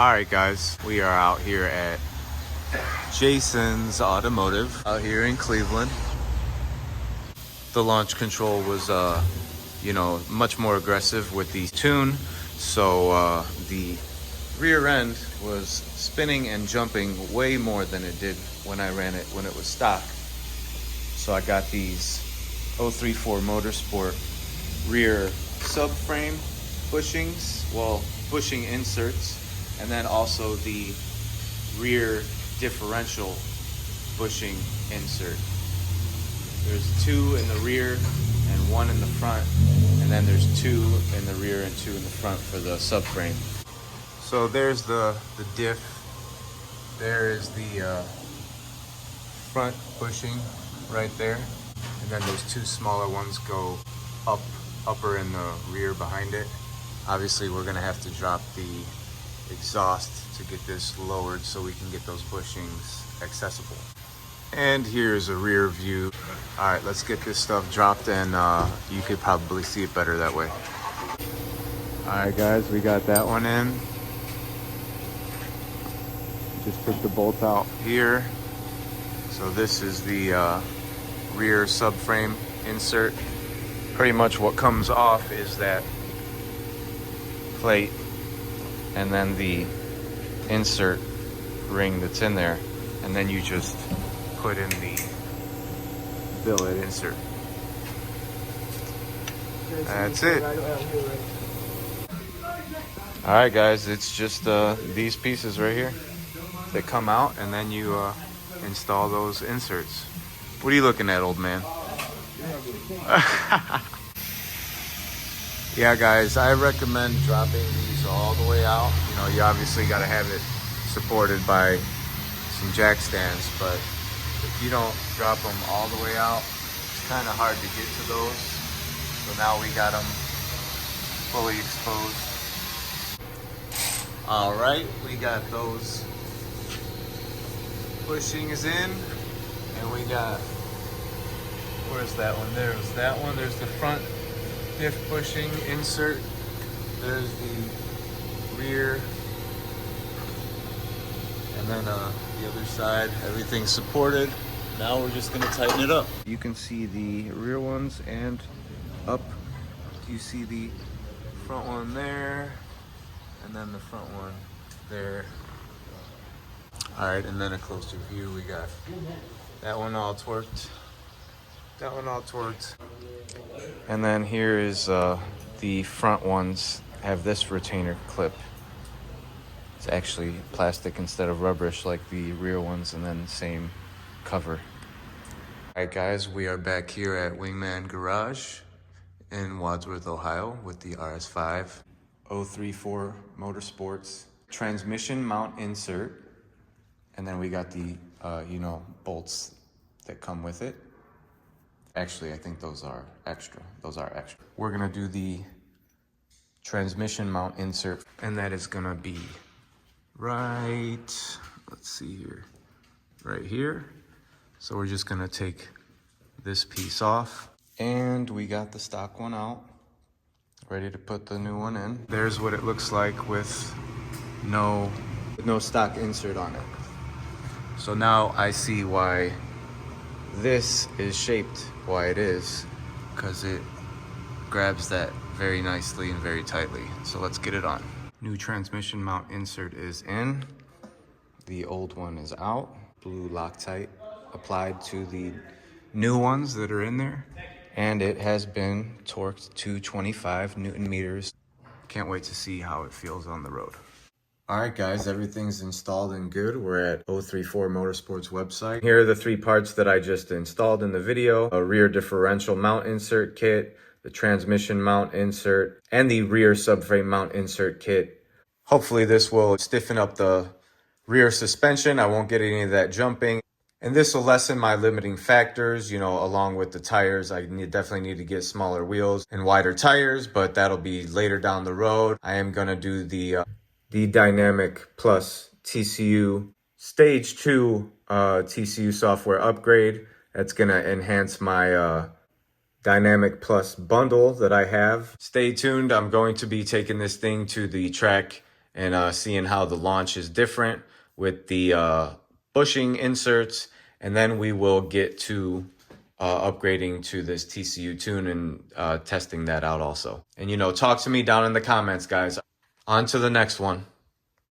Alright guys, we are out here at Jason's Automotive out here in Cleveland. The launch control was much more aggressive with the tune, so the rear end was spinning and jumping way more than it did when I ran it when it was stock. So I got these 034 Motorsport rear subframe bushings, bushing inserts, and then also the rear differential bushing insert. There's two in the rear and one in the front, and then there's two in the rear and two in the front for the subframe. So there's the diff. There is the front bushing right there, and then those two smaller ones go upper in the rear behind it. Obviously we're gonna have to drop the exhaust to get this lowered so we can get those bushings accessible. And here's a rear view. All right, let's get this stuff dropped, and you could probably see it better that way. All right guys, we got that one in. Just took the bolt out here. So this is the rear subframe insert. Pretty much what comes off is that plate and then the insert ring that's in there, and then you just put in the billet insert. That's it. All right guys, it's just these pieces right here that come out, and then you install those inserts. What are you looking at, old man? Yeah guys, I recommend dropping these all the way out. You know, you obviously got to have it supported by some jack stands, but if you don't drop them all the way out, it's kind of hard to get to those. So now we got them fully exposed. All right, we got those bushings in, and we got, where's that one? There's that one. There's the front diff bushing insert. There's the rear, and then the other side, everything's supported. Now we're just gonna tighten it up. You can see the rear ones and up. You see the front one there, and then the front one there. All right, and then a closer view. We got that one all torqued. That one all torqued. And then here is the front ones have this retainer clip. It's actually plastic instead of rubberish like the rear ones, and then same cover. All right guys, we are back here at Wingman Garage in Wadsworth, Ohio with the RS5 034 Motorsports transmission mount insert. And then we got the bolts that come with it. Actually, I think those are extra. We're gonna do the transmission mount insert, and that is gonna be right, let's see here, right here. So we're just gonna take this piece off, and we got the stock one out, ready to put the new one in. There's what it looks like with no stock insert on it. So now I see why this is shaped why it is, because it grabs that very nicely and very tightly. So let's get it on. New transmission mount insert is in. The old one is out. Blue Loctite applied to the new ones that are in there. And it has been torqued to 25 Newton meters. Can't wait to see how it feels on the road. All right, guys, everything's installed and good. We're at 034 Motorsport's website. Here are the three parts that I just installed in the video: a rear differential mount insert kit, the transmission mount insert, and the rear subframe mount insert kit. Hopefully this will stiffen up the rear suspension. I won't get any of that jumping. And this will lessen my limiting factors, along with the tires. I definitely need to get smaller wheels and wider tires, but that'll be later down the road. I am gonna do the Dynamic Plus TCU Stage 2 TCU software upgrade. That's gonna enhance my Dynamic Plus bundle that I have. Stay tuned. I'm going to be taking this thing to the track and seeing how the launch is different with the bushing inserts. And then we will get to upgrading to this TCU tune and testing that out also. And, you know, talk to me down in the comments, guys. On to the next one.